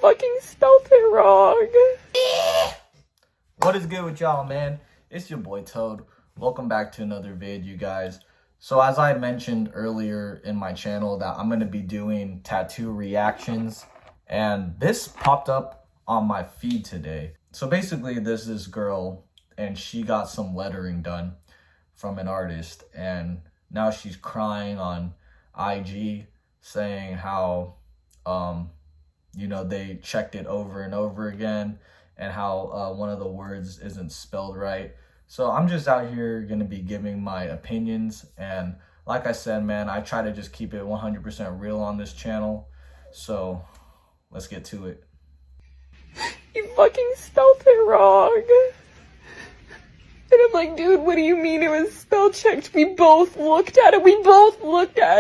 fucking spelled it wrong. What is good with y'all, man? It's your boy Toad. Welcome back to another vid, you guys. So as I mentioned earlier in my channel that I'm going to be doing tattoo reactions, and this popped up on my feed today. So basically there's this girl and she got some lettering done from an artist, and now she's crying on IG saying how they checked it over and over again, and how one of the words isn't spelled right. So I'm just out here gonna be giving my opinions, and like I said, man, I try to just keep it 100% real on this channel. So let's get to it. You fucking spelled it wrong. And I'm like, dude, what do you mean it was spell checked? We both looked at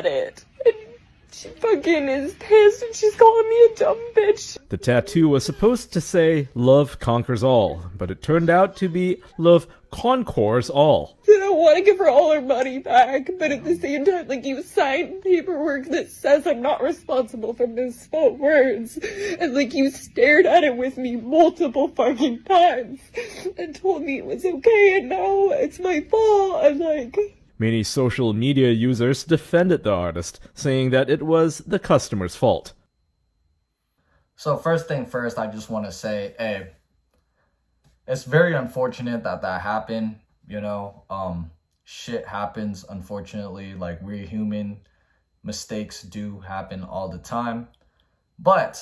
it. And she fucking is pissed and she's calling me a dumb bitch. The tattoo was supposed to say love conquers all, but it turned out to be love concours all. And I want to give her all her money back, but at the same time, like, you signed paperwork that says I'm not responsible for misspelled words. And like, you stared at it with me multiple fucking times and told me it was okay, and now it's my fault. I'm like... Many social media users defended the artist, saying that it was the customer's fault. So first thing first, I just want to say, hey, it's very unfortunate that happened. Shit happens, unfortunately. Like, we're human. Mistakes do happen all the time. But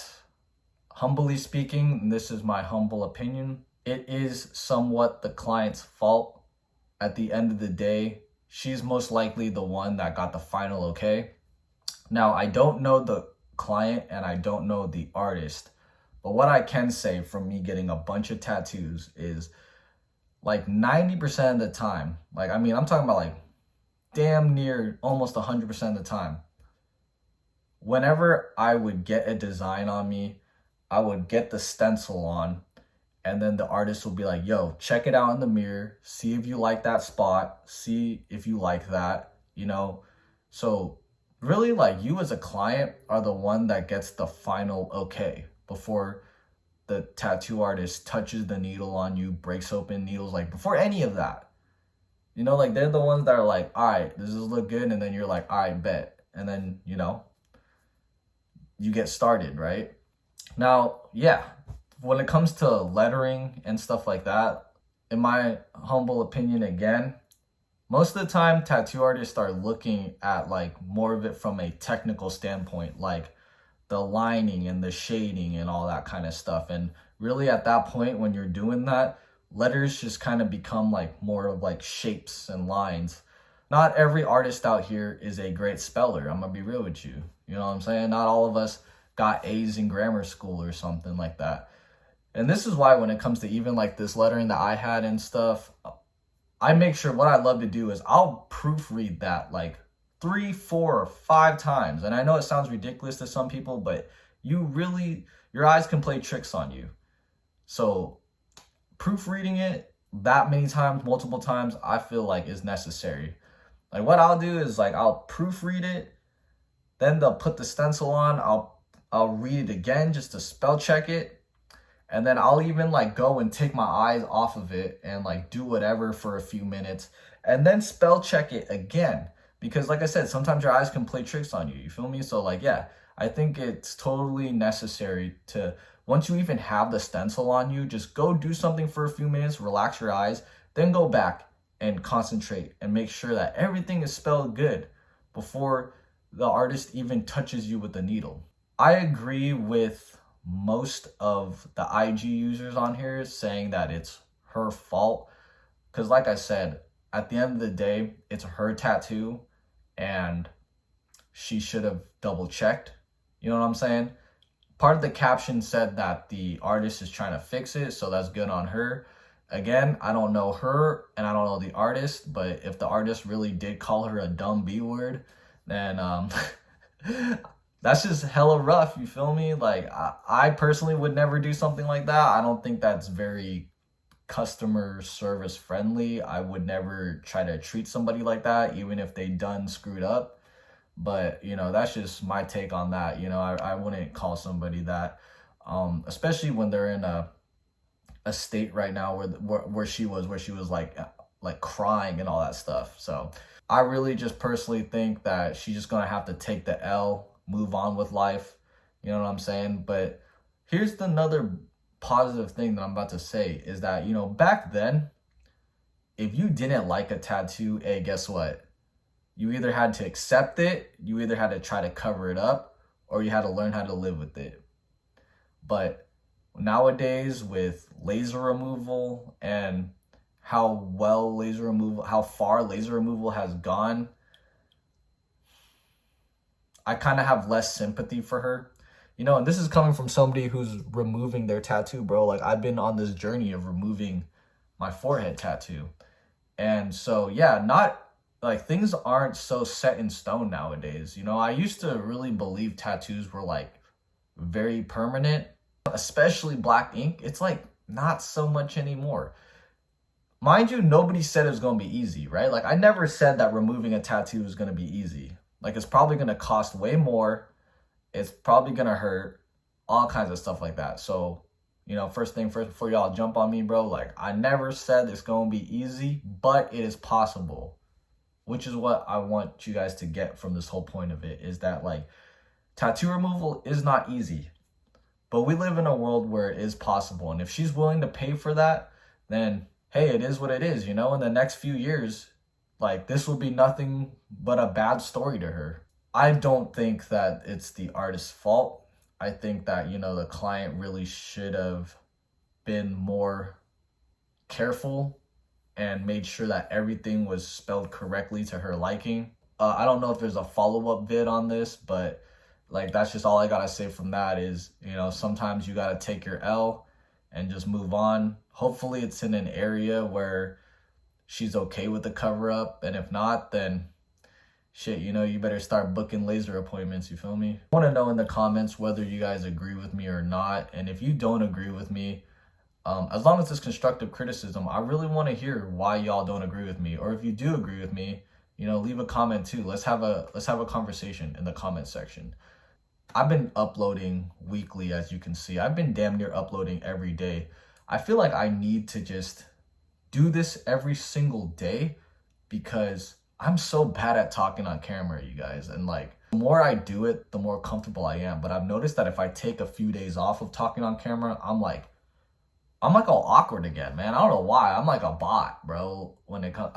humbly speaking, and this is my humble opinion, it is somewhat the client's fault. At the end of the day, she's most likely the one that got the final okay. Now, I don't know the client and I don't know the artist, but what I can say from me getting a bunch of tattoos is, like, 90% of the time, like, I mean, I'm talking about like damn near almost 100% of the time, whenever I would get a design on me, I would get the stencil on, and then the artist will be like, yo, check it out in the mirror, see if you like that spot, see if you like that, So really, like, you as a client are the one that gets the final okay before the tattoo artist touches the needle on you, breaks open needles, like, before any of that. Like, they're the ones that are like, all right, does this look good? And then you're like, all right, bet. And then, you get started, right? Now, yeah, when it comes to lettering and stuff like that, in my humble opinion, again, most of the time tattoo artists are looking at, like, more of it from a technical standpoint, like the lining and the shading and all that kind of stuff. And really, at that point, when you're doing that, letters just kind of become like more of like shapes and lines. Not every artist out here is a great speller. I'm gonna be real with you. You know what I'm saying? Not all of us got A's in grammar school or something like that. And this is why when it comes to even like this lettering that I had and stuff, I make sure, what I love to do is I'll proofread that like 3, 4, or 5 times. And I know it sounds ridiculous to some people, but your eyes can play tricks on you. So proofreading it that many times, multiple times, I feel like is necessary. Like, what I'll do is, like, I'll proofread it, then they'll put the stencil on, I'll read it again just to spell check it, and then I'll even like go and take my eyes off of it and like do whatever for a few minutes and then spell check it again. Because like I said, sometimes your eyes can play tricks on you. You feel me? So like, yeah, I think it's totally necessary to, once you even have the stencil on you, just go do something for a few minutes, relax your eyes, then go back and concentrate and make sure that everything is spelled good before the artist even touches you with the needle. I agree with most of the IG users on here saying that it's her fault. Because like I said, at the end of the day, it's her tattoo and she should have double checked. You know what I'm saying? Part of the caption said that the artist is trying to fix it, so that's good on her. Again, I don't know her and I don't know the artist, but if the artist really did call her a dumb B word, then that's just hella rough, you feel me? Like, I personally would never do something like that. I don't think that's very customer service friendly. I would never try to treat somebody like that, even if they done screwed up. But, that's just my take on that. I wouldn't call somebody that. especially when they're in a state right now where she was like crying and all that stuff. So I really just personally think that she's just gonna have to take the L, move on with life. You know what I'm saying? But here's another positive thing that I'm about to say is that, you know, back then, if you didn't like a tattoo, hey, guess what? You either had to accept it, you either had to try to cover it up, or you had to learn how to live with it. But nowadays, with laser removal and how far laser removal has gone, I kind of have less sympathy for her. You know, and this is coming from somebody who's removing their tattoo, bro. Like, I've been on this journey of removing my forehead tattoo. And so, yeah, not like things aren't so set in stone nowadays. You know, I used to really believe tattoos were like very permanent, especially black ink. It's like not so much anymore. Mind you, nobody said it was going to be easy, right? Like, I never said that removing a tattoo is going to be easy. Like, it's probably going to cost way more. It's probably going to hurt, all kinds of stuff like that. So, you know, first thing first, before y'all jump on me, bro, like, I never said it's going to be easy, but it is possible, which is what I want you guys to get from this whole point of it, is that, like, tattoo removal is not easy, but we live in a world where it is possible. And if she's willing to pay for that, then hey, it is what it is. You know, in the next few years, like, this will be nothing but a bad story to her. I don't think that it's the artist's fault. I think that, you know, the client really should have been more careful and made sure that everything was spelled correctly to her liking. I don't know if there's a follow-up vid on this, but like, that's just all I gotta say from that is, you know, sometimes you gotta take your L and just move on. Hopefully it's in an area where she's okay with the cover up, and if not, then shit, you know, you better start booking laser appointments, you feel me? I want to know in the comments whether you guys agree with me or not, and if you don't agree with me, as long as it's constructive criticism, I really want to hear why y'all don't agree with me, or if you do agree with me, you know, leave a comment too. Let's have a conversation in the comment section. I've been uploading weekly, as you can see. I've been damn near uploading every day. I feel like I need to just do this every single day because I'm so bad at talking on camera, you guys. And like, the more I do it, the more comfortable I am. But I've noticed that if I take a few days off of talking on camera, I'm like all awkward again, man. I don't know why. I'm like a bot, bro. When it comes,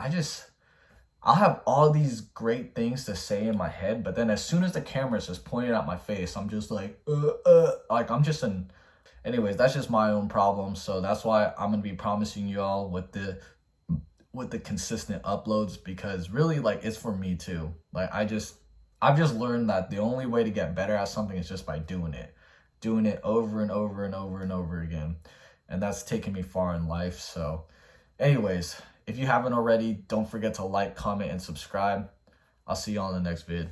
I'll have all these great things to say in my head, but then as soon as the camera's just pointed at my face, I'm just like I'm just an... Anyways, that's just my own problem. So that's why I'm gonna be promising you all with the consistent uploads, because really, like, it's for me too. Like, I've just learned that the only way to get better at something is just by doing it over and over and over and over again. And that's taken me far in life. So anyways, if you haven't already, don't forget to like, comment, and subscribe. I'll see you all in the next vid.